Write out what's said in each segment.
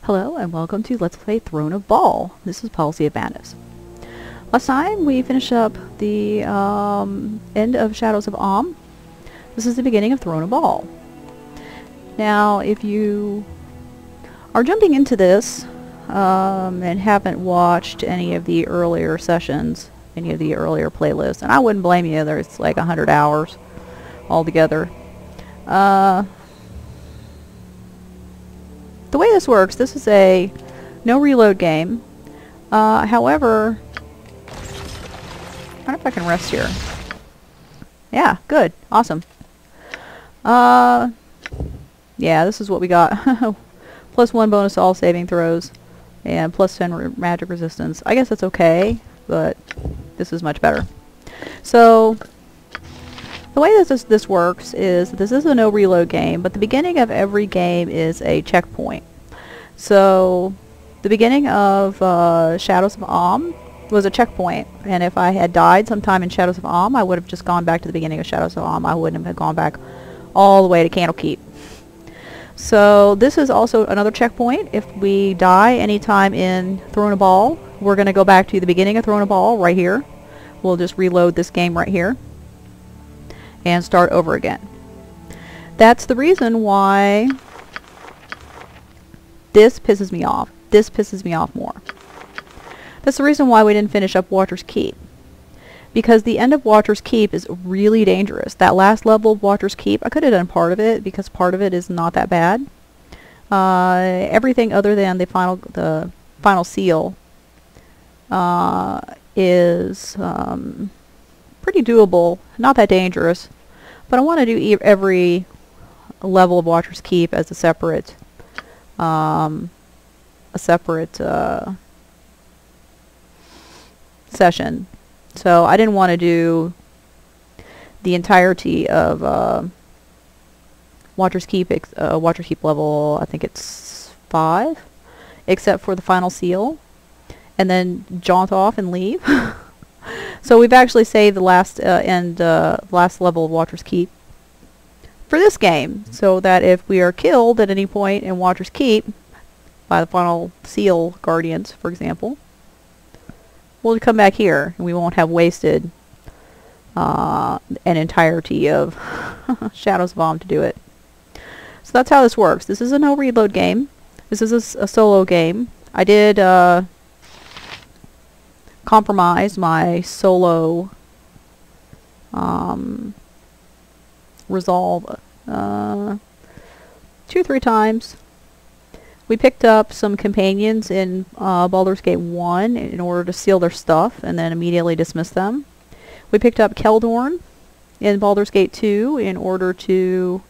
Hello and welcome to Let's Play Throne of Bhaal. This is Policy of Madness. Last time we finished up the end of Shadows of Om. This is the beginning of Throne of Bhaal. Now if you are jumping into this and haven't watched any of the earlier sessions, any of the earlier playlists, and I wouldn't blame you, there's like 100 hours altogether. The way this works, this is a no reload game. However, I wonder if I can rest here. Yeah, good. Awesome. Yeah, this is what we got. +1 bonus to all saving throws, and +10 magic resistance. I guess that's okay, but this is much better. So, the way this works is this is a no reload game, but the beginning of every game is a checkpoint. So the beginning of Shadows of Om was a checkpoint, and if I had died sometime in Shadows of Om, I would have just gone back to the beginning of Shadows of Om. I wouldn't have gone back all the way to Candlekeep. So this is also another checkpoint. If we die anytime in Throne of Bhaal, we're going to go back to the beginning of Throne of Bhaal right here. We'll just reload this game right here and start over again. That's the reason why this pisses me off. This pisses me off more. That's the reason why we didn't finish up Watcher's Keep. Because the end of Watcher's Keep is really dangerous. That last level of Watcher's Keep, I could have done part of it because part of it is not that bad. Everything other than the final seal is pretty doable, not that dangerous, but I want to do every level of Watcher's Keep as a separate session. So I didn't want to do the entirety of Watcher's Keep level, I think it's 5, except for the final seal, and then jaunt off and leave. So we've actually saved the last last level of Watcher's Keep for this game, so that if we are killed at any point in Watcher's Keep by the final seal guardians, for example, we'll come back here and we won't have wasted an entirety of Shadows of Om to do it. So that's how this works. This is a no reload game. This is a solo game. I did compromise my solo resolve 2-3 times. We picked up some companions in Baldur's Gate 1 in order to steal their stuff and then immediately dismiss them. We picked up Keldorn in Baldur's Gate 2 in order to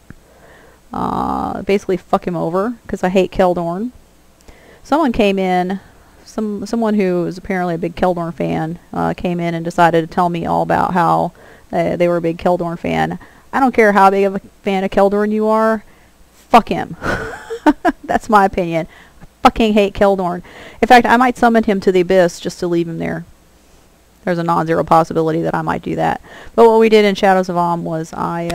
basically fuck him over, because I hate Keldorn. Someone came in, someone who is apparently a big Keldorn fan came in and decided to tell me all about how they were a big Keldorn fan. I don't care how big of a fan of Keldorn you are, fuck him. That's my opinion. I fucking hate Keldorn. In fact, I might summon him to the Abyss just to leave him there. There's a non-zero possibility that I might do that. But what we did in Shadows of Om was I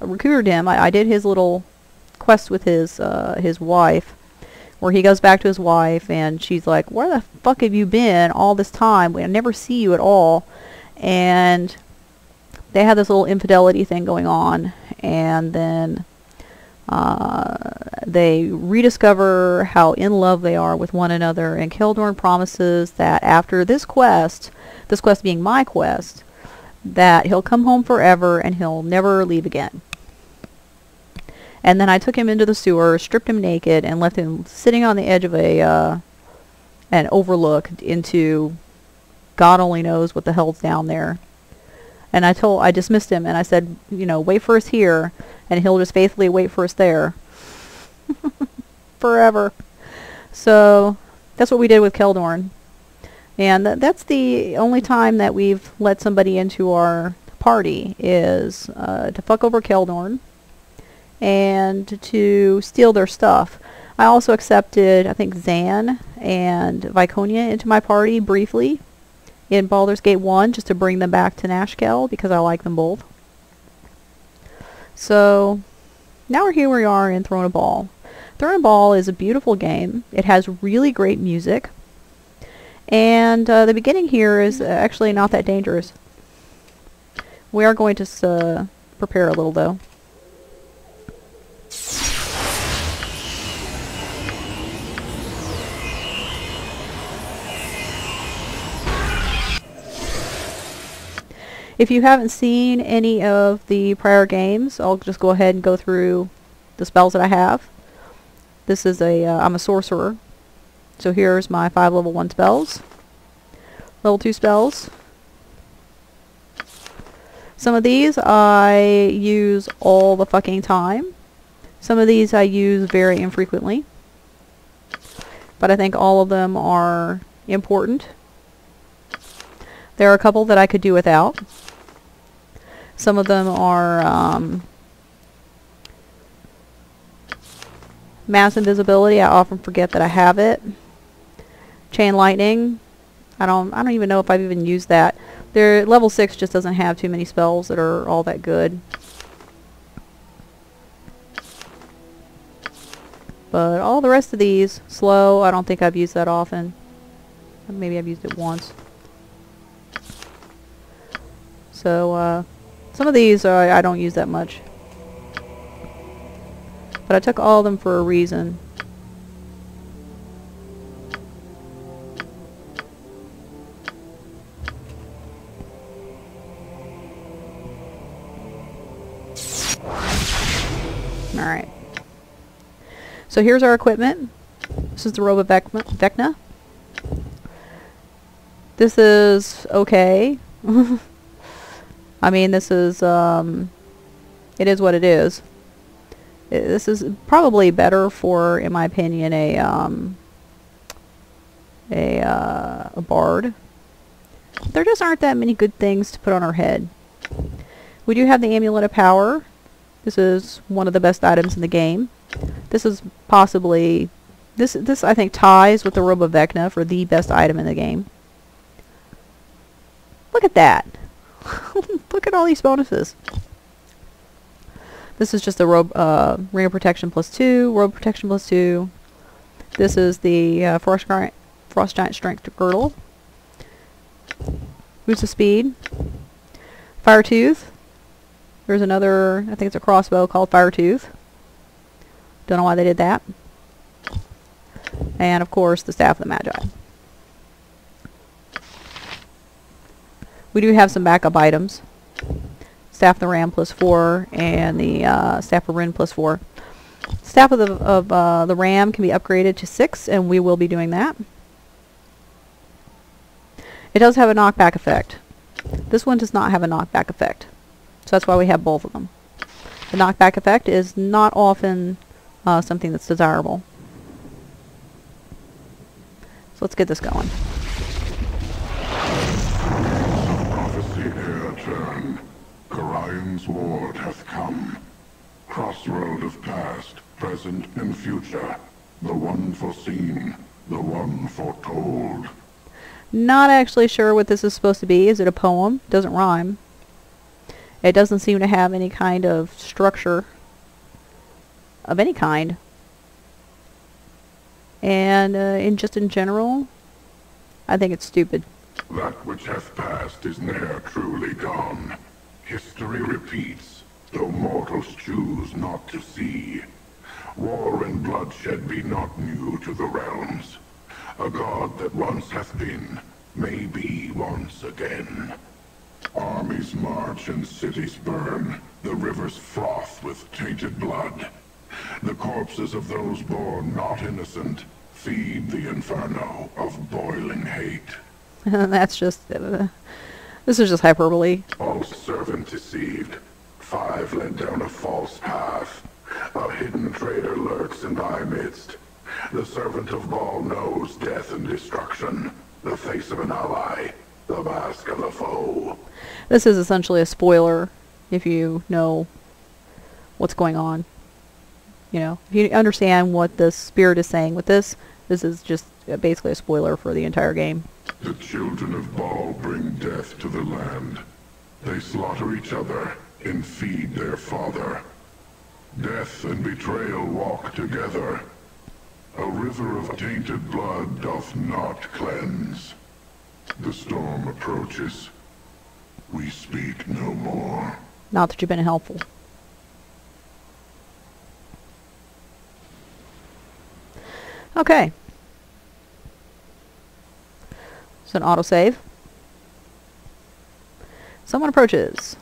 recruited him. I did his little quest with his wife, where he goes back to his wife and she's like, where the fuck have you been all this time? I never see you at all. And they had this little infidelity thing going on, and then they rediscover how in love they are with one another, and Keldorn promises that after this quest being my quest, that he'll come home forever and he'll never leave again. And then I took him into the sewer, stripped him naked, and left him sitting on the edge of an overlook into God only knows what the hell's down there. And I dismissed him, and I said, you know, wait for us here, and he'll just faithfully wait for us there. Forever. So, that's what we did with Keldorn. And that's the only time that we've let somebody into our party, is to fuck over Keldorn and to steal their stuff. I also accepted, I think, Zan and Viconia into my party briefly in Baldur's Gate 1, just to bring them back to Nashkel, because I like them both. So, now we're here we are in Throne of Bhaal. Throne and Ball is a beautiful game. It has really great music. And the beginning here is actually not that dangerous. We are going to prepare a little, though. If you haven't seen any of the prior games, I'll just go ahead and go through the spells that I have. This is I'm a sorcerer. So here's my 5 level 1 spells. Level 2 spells. Some of these I use all the fucking time. Some of these I use very infrequently. But I think all of them are important. There are a couple that I could do without. Some of them are mass invisibility. I often forget that I have it. Chain lightning. I don't even know if I've even used that. Level 6 just doesn't have too many spells that are all that good. But all the rest of these, slow, I don't think I've used that often. Maybe I've used it once. So, some of these I don't use that much. But I took all of them for a reason. Alright. So here's our equipment. This is the Robe of Vecna. This is okay. I mean, this is, it is what it is. This is probably better for, in my opinion, a bard. There just aren't that many good things to put on our head. We do have the Amulet of Power. This is one of the best items in the game. This is possibly, this I think ties with the Robe of Vecna for the best item in the game. Look at that. Look at all these bonuses. This is just a robe, Ring of Protection +2, Robe Protection +2. This is the Frost Giant Strength Girdle. Boots of Speed. Fire Tooth. There's another, I think it's a crossbow called Fire Tooth. Don't know why they did that. And of course, the Staff of the Magi. We do have some backup items. Staff of the Ram +4 and the Staff of Rin +4. Staff of the Ram can be upgraded to 6, and we will be doing that. It does have a knockback effect. This one does not have a knockback effect. So that's why we have both of them. The knockback effect is not often something that's desirable. So let's get this going. Orion's ward hath come. Crossroad of past, present, and future. The one foreseen, the one foretold. Not actually sure what this is supposed to be. Is it a poem? Doesn't rhyme. It doesn't seem to have any kind of structure of any kind. And in general, I think it's stupid. That which hath passed is ne'er truly gone. History repeats, though mortals choose not to see. War and bloodshed be not new to the realms. A god that once hath been, may be once again. Armies march and cities burn, the rivers froth with tainted blood. The corpses of those born not innocent feed the inferno of boiling hate. That's just... this is just hyperbole. False servant deceived. 5 led down a false path. A hidden traitor lurks in thy midst. The servant of Bhaal knows death and destruction. The face of an ally, the mask of a foe. This is essentially a spoiler, if you know what's going on. You know, if you understand what the spirit is saying with this, this is just basically a spoiler for the entire game. The children of Bhaal bring death to the land. They slaughter each other and feed their father. Death and betrayal walk together. A river of tainted blood doth not cleanse. The storm approaches. We speak no more. Not that you've been helpful. Okay. So an autosave. Someone approaches.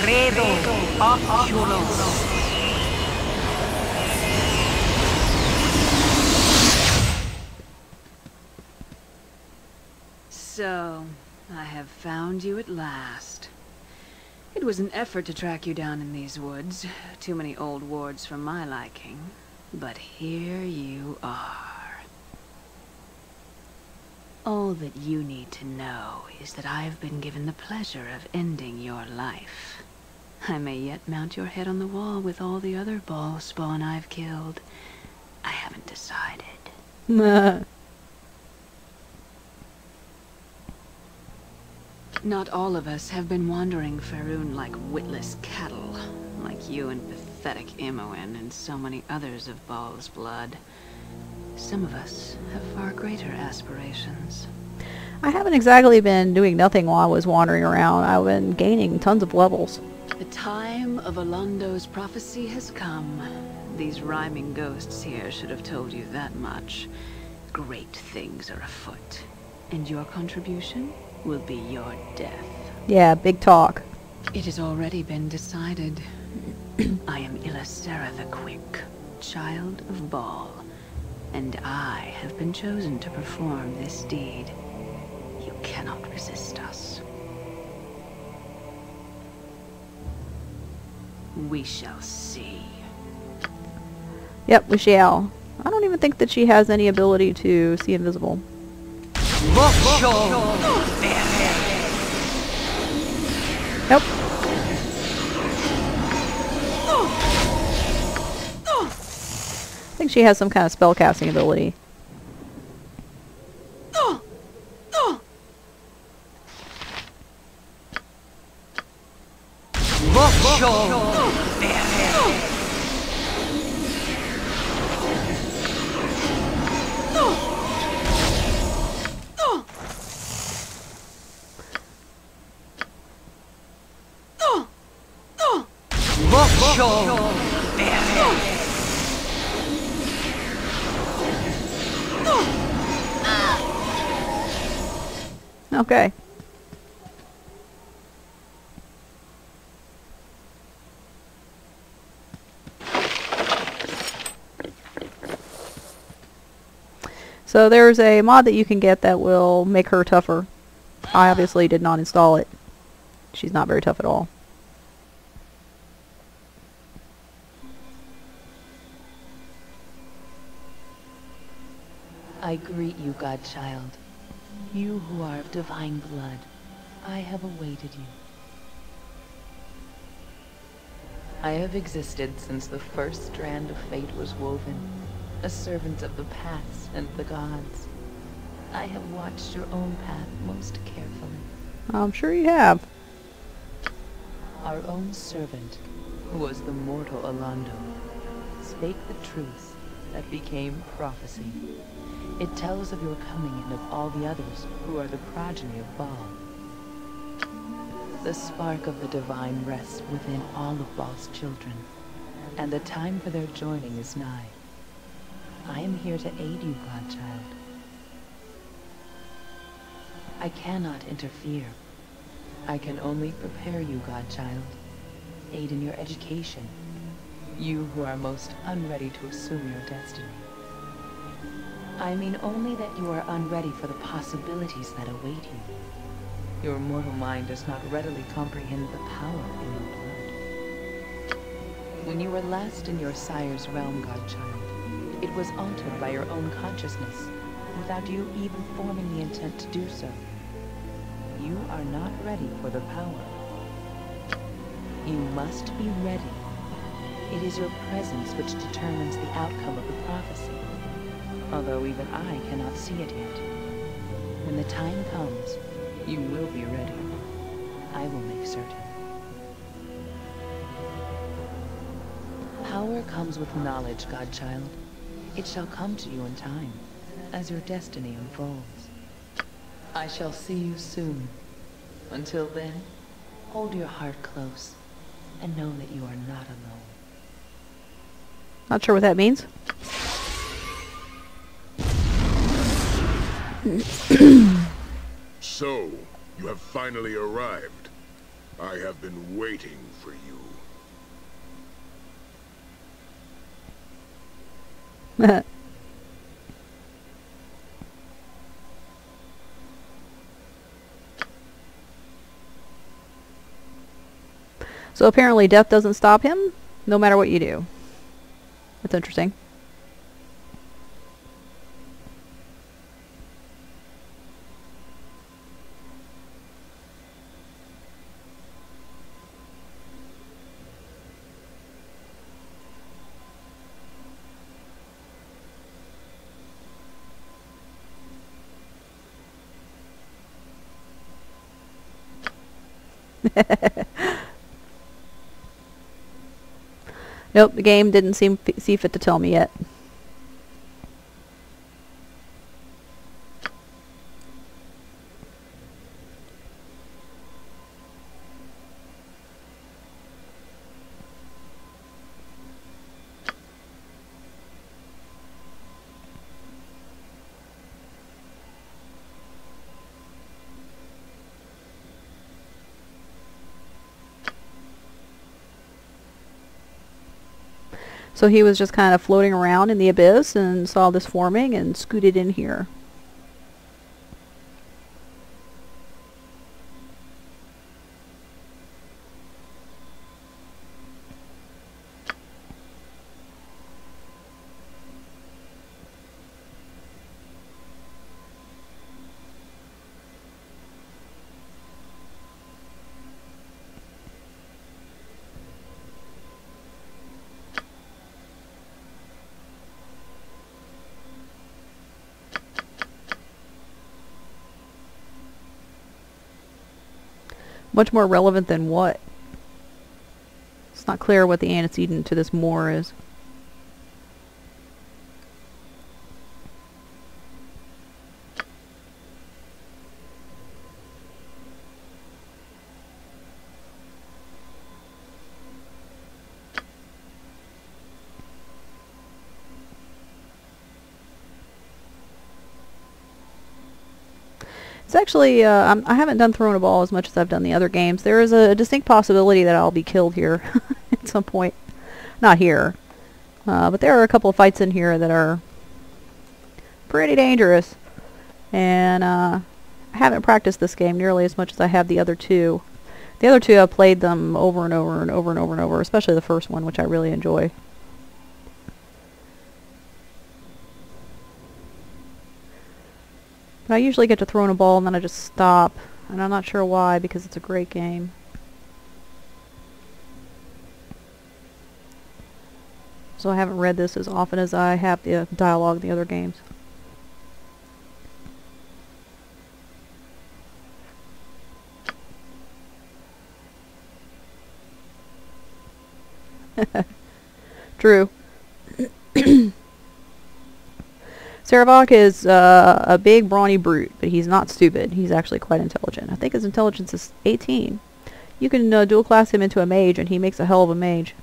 Credo oculos. So, I have found you at last. It was an effort to track you down in these woods. Too many old wards for my liking. But here you are. All that you need to know is that I have been given the pleasure of ending your life. I may yet mount your head on the wall with all the other ball spawn I've killed. I haven't decided. Not all of us have been wandering Faerun like witless cattle, like you and pathetic Imoen and so many others of Bhaal's blood. Some of us have far greater aspirations. I haven't exactly been doing nothing while I was wandering around. I've been gaining tons of levels. The time of Alondo's prophecy has come. These rhyming ghosts here should have told you that much. Great things are afoot, and your contribution will be your death. Yeah, big talk. It has already been decided. I am Illasera the Quick, child of Bhaal, and I have been chosen to perform this deed. You cannot resist us. We shall see. Yep, we shall. I don't even think that she has any ability to see invisible. Nope. I think she has some kind of spellcasting ability. Okay. So there's a mod that you can get that will make her tougher. I obviously did not install it. She's not very tough at all. I greet you, Godchild. You who are of divine blood, I have awaited you. I have existed since the first strand of fate was woven, a servant of the paths and the gods. I have watched your own path most carefully. I'm sure you have. Our own servant, who was the mortal Alondo, spake the truth that became prophecy. It tells of your coming and of all the others who are the progeny of Bhaal. The spark of the divine rests within all of Bhaal's children, and the time for their joining is nigh. I am here to aid you, Godchild. I cannot interfere. I can only prepare you, Godchild, aid in your education, you who are most unready to assume your destiny. I mean only that you are unready for the possibilities that await you. Your mortal mind does not readily comprehend the power in your blood. When you were last in your sire's realm, Godchild, it was altered by your own consciousness, without you even forming the intent to do so. You You are not ready for the power. You must be ready. It is your presence which determines the outcome of the prophecy, although even I cannot see it yet. When the time comes, you will be ready. I will make certain. Power comes with knowledge, Godchild. It shall come to you in time, as your destiny unfolds. I shall see you soon. Until then, hold your heart close, and know that you are not alone. Not sure what that means. So, you have finally arrived. I have been waiting for you. So apparently death doesn't stop him, no matter what you do. That's interesting. Nope, the game didn't see fit to tell me yet. So he was just kind of floating around in the abyss and saw this forming and scooted in here. Much more relevant than what? It's not clear what the antecedent to this more is. It's actually, I haven't done throwing a ball as much as I've done the other games. There is a distinct possibility that I'll be killed here at some point. Not here. But there are a couple of fights in here that are pretty dangerous. And I haven't practiced this game nearly as much as I have the other two. The other two, I've played them over and over and over and over and over, especially the first one, which I really enjoy. But I usually get to throwing a ball and then I just stop. And I'm not sure why, because it's a great game. So I haven't read this as often as I have the dialogue in the other games. True. Saravok is a big, brawny brute, but he's not stupid. He's actually quite intelligent. I think his intelligence is 18. You can dual class him into a mage, and he makes a hell of a mage.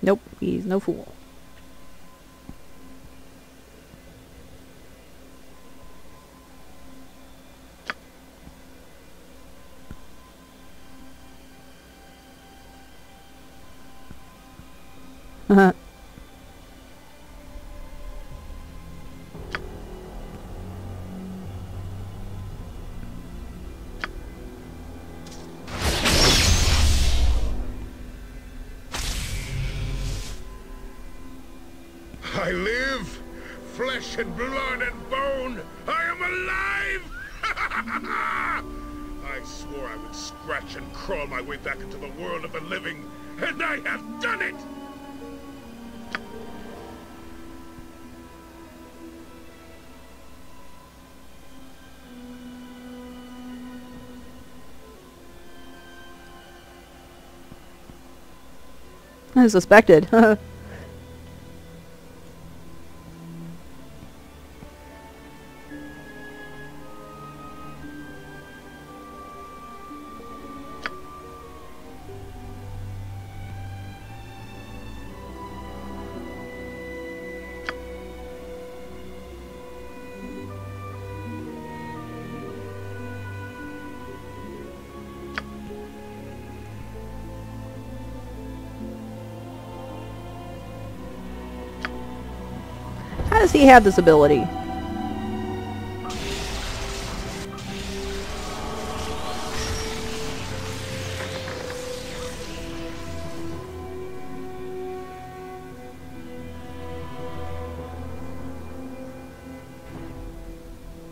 Nope, he's no fool. I live! Flesh and blood and bone! I am alive! I swore I would scratch and crawl my way back into the world of the living, and I have done it! I suspected. How does he have this ability?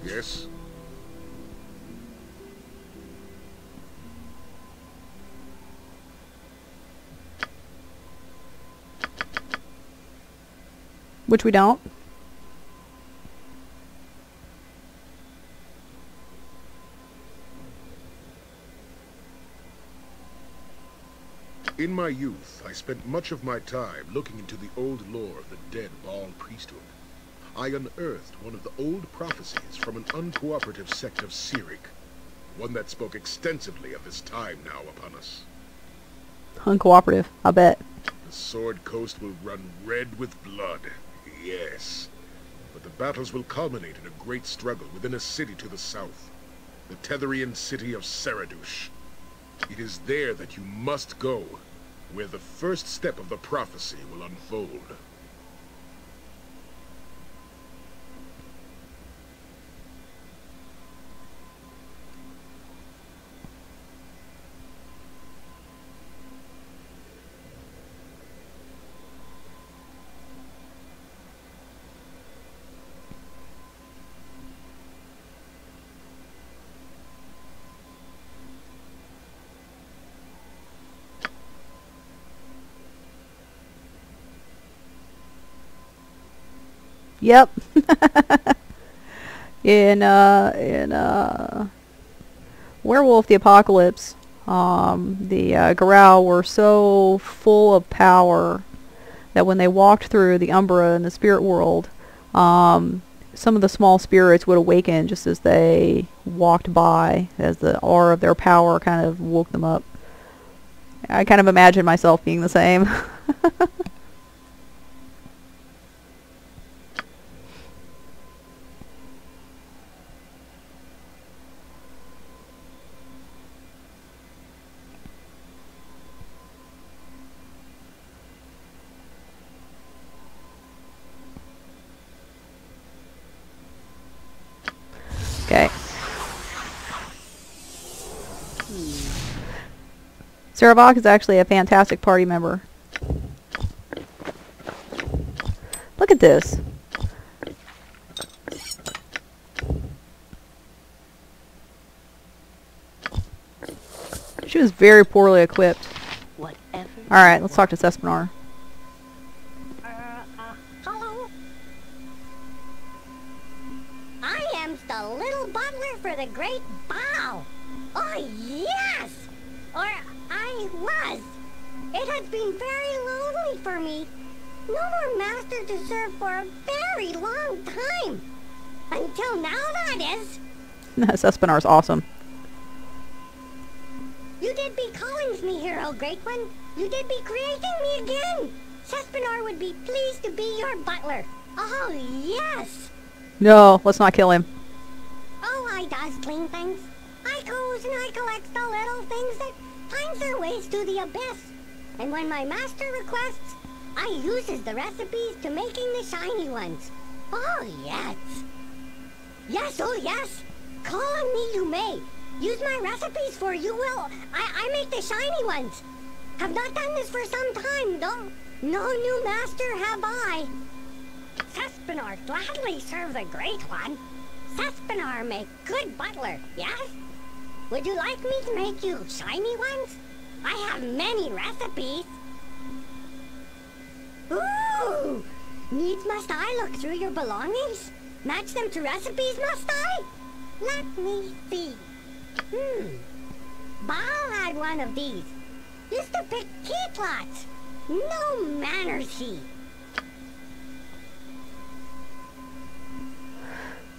Yes? Which we don't. In my youth, I spent much of my time looking into the old lore of the dead Bhaal priesthood. I unearthed one of the old prophecies from an uncooperative sect of Sirik, one that spoke extensively of this time now upon us. Uncooperative, I bet. The Sword Coast will run red with blood, yes. But the battles will culminate in a great struggle within a city to the south, the Tetherian city of Saradush. It is there that you must go, where the first step of the prophecy will unfold. Yep. in Werewolf the Apocalypse, the Garou were so full of power that when they walked through the Umbra in the spirit world, some of the small spirits would awaken just as they walked by, as the aura of their power kind of woke them up. I kind of imagine myself being the same. Okay. Saravak is actually a fantastic party member. Look at this. She was very poorly equipped. Alright, let's talk to Sespinar. Hello? I am the little butler for the great Bhaal. Oh, yes! Or I was. It has been very lonely for me. No more master to serve for a very long time. Until now, that is. Sespinar is awesome. You did be calling me hero, great one. You did be creating me again. Sespinar would be pleased to be your butler. Oh, yes. No, let's not kill him. Oh, I does clean things. I goes and I collects the little things that finds their ways to the abyss. And when my master requests, I uses the recipes to making the shiny ones. Oh, yes. Yes, oh, yes. Call on me you may. Use my recipes for you will. I make the shiny ones. Have not done this for some time, though. No new master have I. Sespinar gladly serve the Great One. Sespinar make good butler, yes? Would you like me to make you shiny ones? I have many recipes. Ooh! Needs must I look through your belongings? Match them to recipes, must I? Let me see. Bhaal had one of these. Used to pick teaplots. No manners he.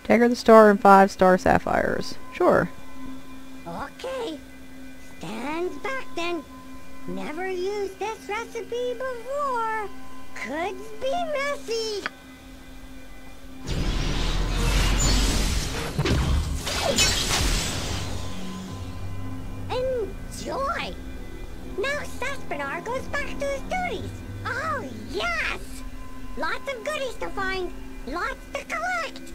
Dagger the star and 5-star sapphires. Sure. Okay. Stand back then. Never used this recipe before. Could be messy. Enjoy. Now Sespinar goes back to his duties. Oh, yes. Lots of goodies to find. Lots to collect.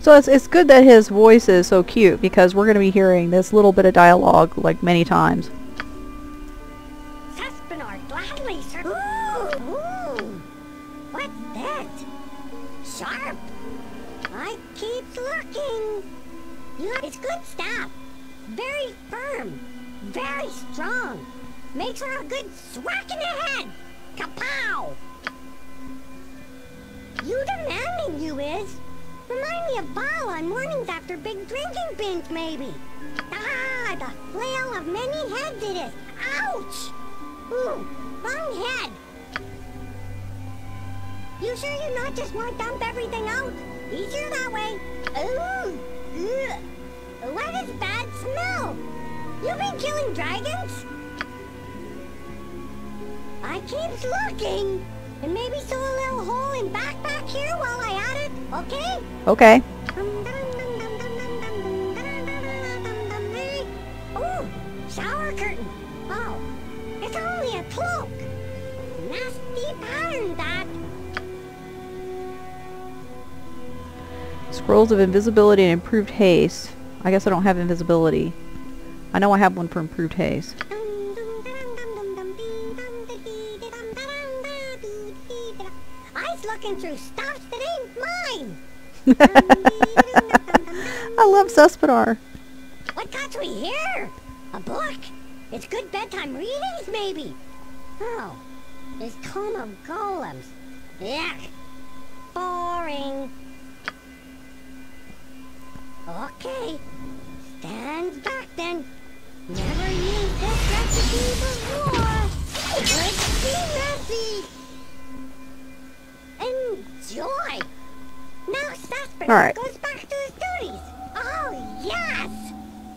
So it's good that his voice is so cute, because we're going to be hearing this little bit of dialogue like many times. Sespinar gladly serve. Ooh. What's that? Sharp. I keep looking. It's good stuff. Very firm. Very strong. Makes for a good swack in the head. Kapow! You demanding you is. Remind me of Bhaal on mornings after big drinking binge, maybe. Ah, the flail of many heads it is. Ouch! Ooh, wrong head. You sure you not just want to dump everything out? Easier that way. Ooh, ugh. What is bad smell? You been killing dragons? I keeps looking. And maybe sew a little hole in backpack here while I add it, okay? Okay. Ooh, shower curtain. Oh, it's only a cloak. Nasty pattern, that. Scrolls of invisibility and improved haste. I guess I don't have invisibility. I know I have one for improved haste. I's looking through stuff that ain't mine. I love Sespinar. What got we here? A book? It's good bedtime readings, maybe. Oh, it's Tome of Golems. Yuck. Boring. Okay. Stand back then. Never used this recipe before. Could be messy. Enjoy. Now Sespinar goes back to his duties. Oh, yes.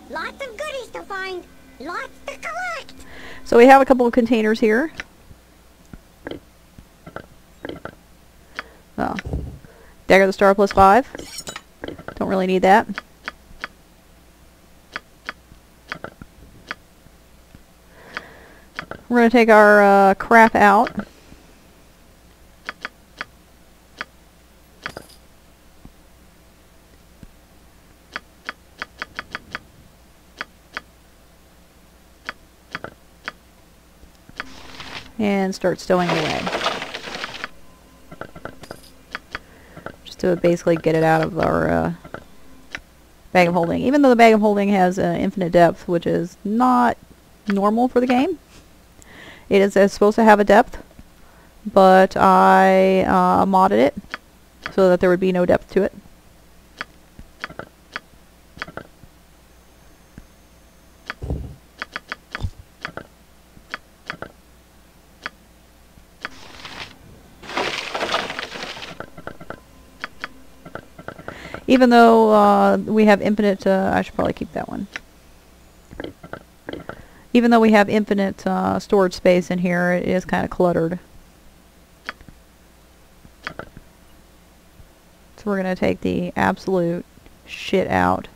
Lots of goodies to find. Lots to collect. So we have a couple of containers here. Oh. Dagger the star plus 5. Don't really need that. We're going to take our crap out. And start stowing it away. Just to basically get it out of our bag of holding. Even though the bag of holding has infinite depth, which is not normal for the game. It is supposed to have a depth, but I modded it so that there would be no depth to it. Even though we have infinite, I should probably keep that one. Even though we have infinite storage space in here, it is kind of cluttered. So we're going to take the absolute shit out.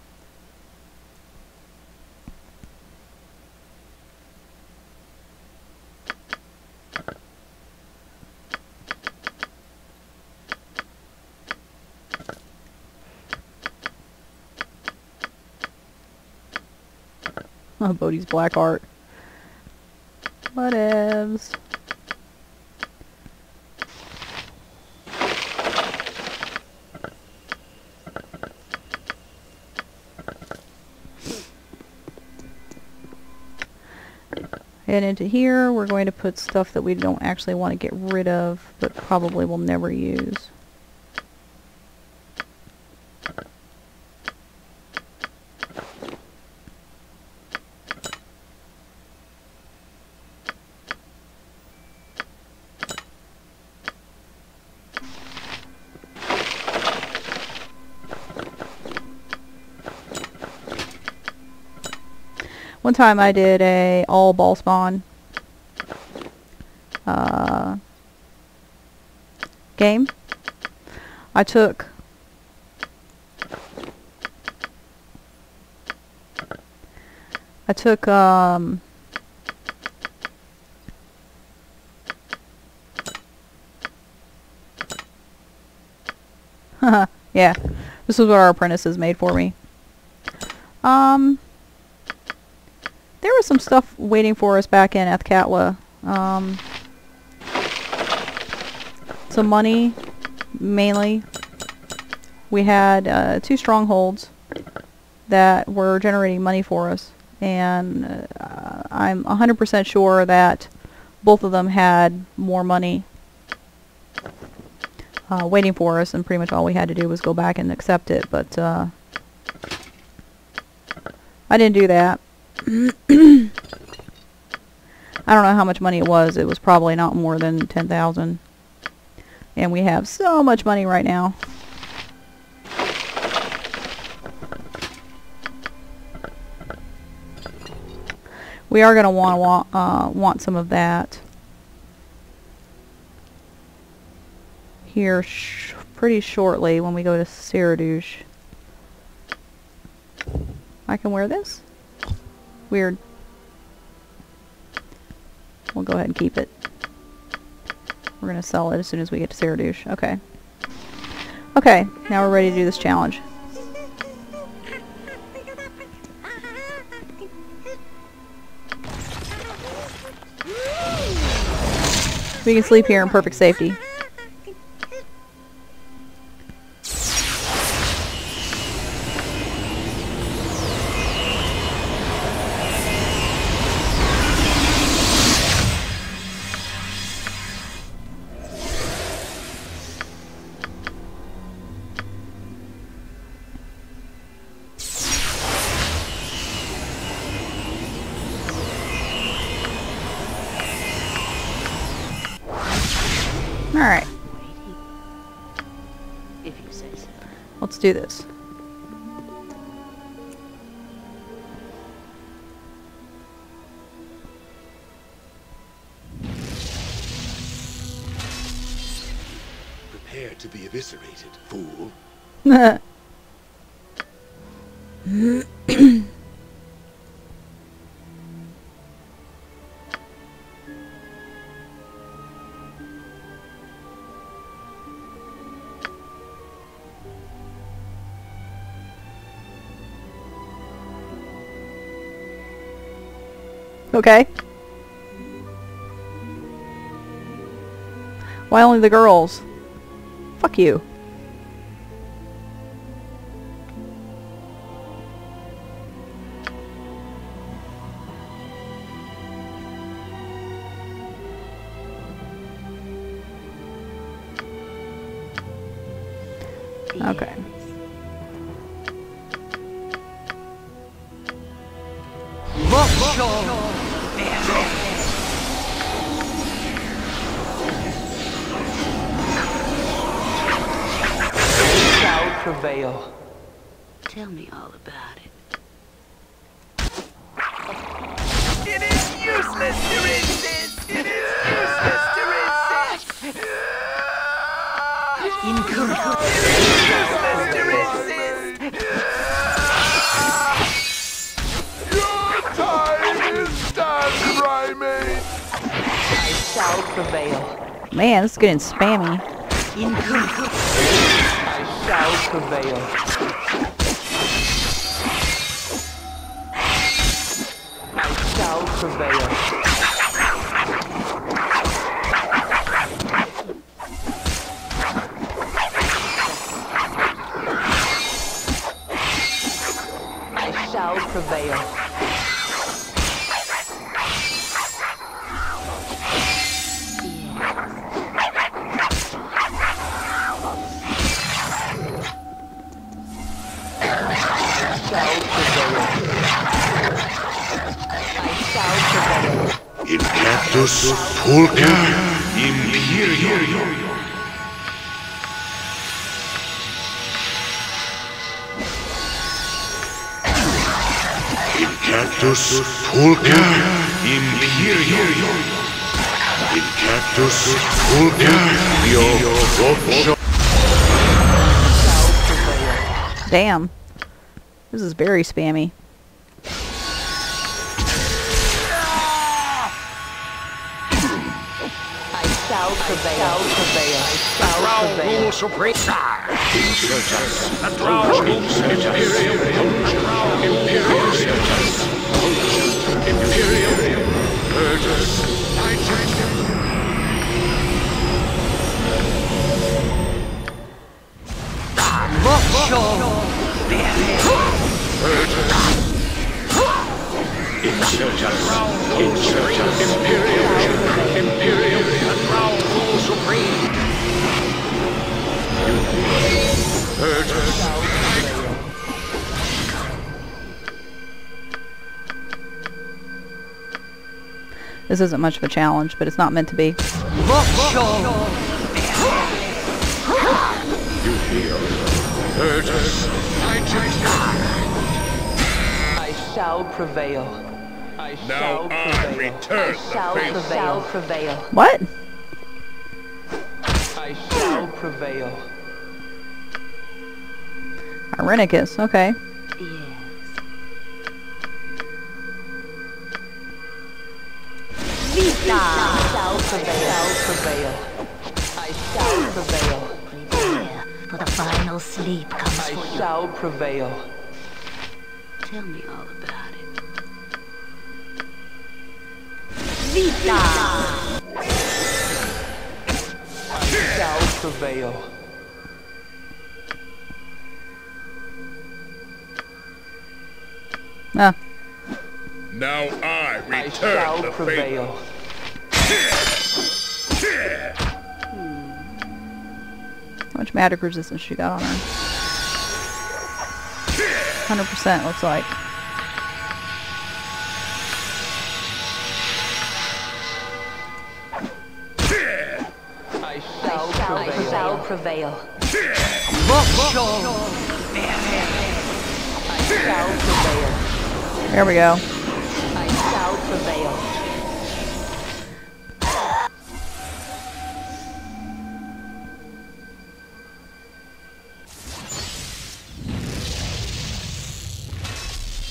Oh, Bodhi's black art. Whatevs. And into here, we're going to put stuff that we don't actually want to get rid of, but probably will never use. One time I did a all ball spawn game. I took yeah, this is what our apprentices made for me. There was some stuff waiting for us back in Athkatla. Some money, mainly. We had 2 strongholds that were generating money for us, and I'm 100% sure that both of them had more money waiting for us, and pretty much all we had to do was go back and accept it, but I didn't do that. I don't know how much money it was. It was probably not more than 10,000. And we have so much money right now. We are going to want some of that here pretty shortly when we go to Ceradush. I can wear this? Weird. We'll go ahead and keep it. We're going to sell it as soon as we get to Ceradush. Okay. Okay, now we're ready to do this challenge. We can sleep here in perfect safety. Alright. If you say so. Let's do this. Prepare to be eviscerated, fool. Okay. Why only the girls? Fuck you. Okay. Prevail. Tell me all about it. It is useless to resist! It is useless to resist! Incorrect. It is useless to resist! Your time is done, primate! I shall prevail. Man, this is getting spammy. Incorrect. Shall prevail. I shall prevail. I shall prevail. Cactus Pulca Imperium. Cactus Pulca Imperium. Cactus Pulca Imperium. Damn. This is very spammy. Shall prevail, prevail, shall prevail. Supreme. The Drow Imperium. Imperium. Virtus. Insurgents. Imperium. The Drow Supreme. This isn't much of a challenge, but it's not meant to be. I shall prevail. I shall prevail. I shall prevail. What? I shall prevail. Irenicus, okay. I shall prevail. I shall prevail. Prepare, for the final sleep comes I for you. shall prevail. Tell me all about it. I shall prevail. Ah. Now I I return shall the prevail. How much magic resistance she got on her? 100% looks like. I shall prevail. I shall prevail. There we go. I shall prevail.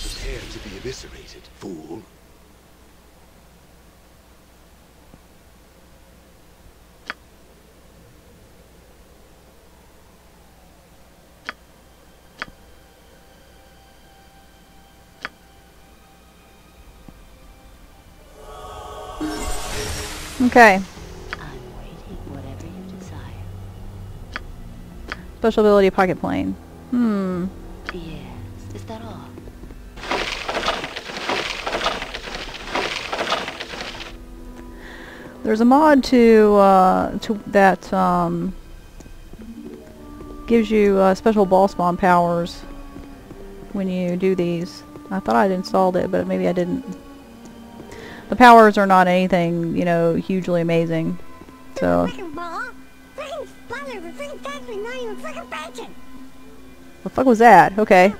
Prepare to be eviscerated, fool. Okay. I'm waiting, whatever you desire. Special ability pocket plane. Yes, is that all? There's a mod to that gives you special ball spawn powers when you do these. I thought I'd installed it, but maybe I didn't. The powers are not anything, you know, hugely amazing. So, Freaking ball! Freaking Baldur! Freaking Deathly! Not even freaking Benson! the fuck was that? Okay.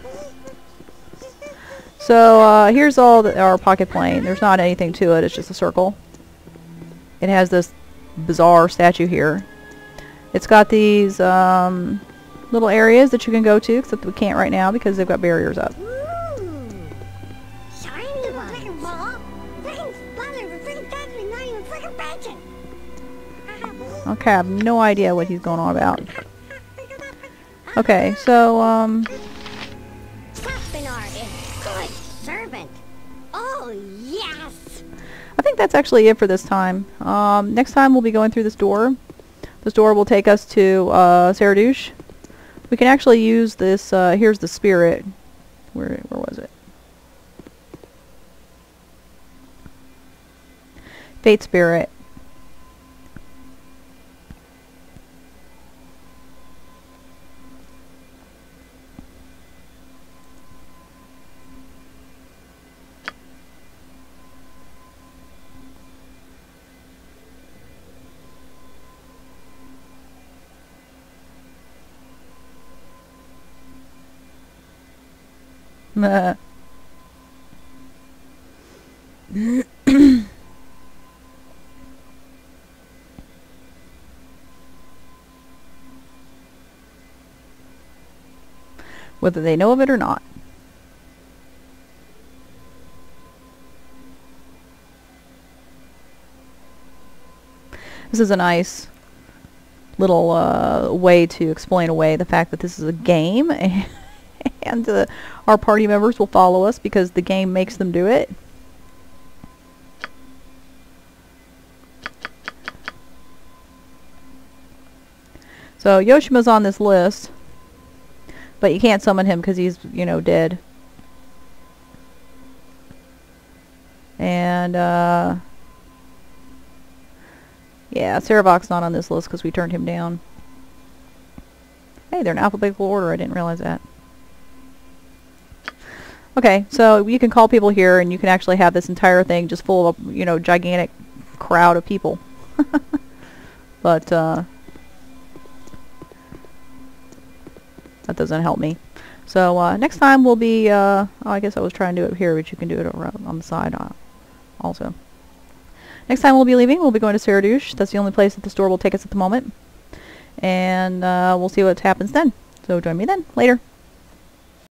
So, here's all our pocket plane. There's not anything to it. It's just a circle. It has this bizarre statue here. It's got these little areas that you can go to, except we can't right now because they've got barriers up. Shiny one! Freaking ball! Freaking Baldur! Freaking Deathly! Not even freaking Benson! Okay, I have no idea what he's going on about. Okay, so, Suspinar is good servant! Oh, yes! I think that's actually it for this time. Next time we'll be going through this door. This door will take us to Saradouche. We can actually use this, here's the spirit. Where was it? Fate Spirit. Whether they know of it or not. This is a nice little way to explain away the fact that this is a game, and our party members will follow us because the game makes them do it. So Yoshima's on this list, but you can't summon him because he's, you know, dead. And yeah, Sarevok's not on this list because we turned him down. Hey, they're in alphabetical order. I didn't realize that. Okay, so you can call people here, and you can actually have this entire thing just full of, you know, gigantic crowd of people. But that doesn't help me. So next time we'll be, oh, I guess I was trying to do it here, but you can do it on the side also. Next time we'll be leaving, we'll be going to Saradush. That's the only place that the store will take us at the moment. And we'll see what happens then. So join me then. Later.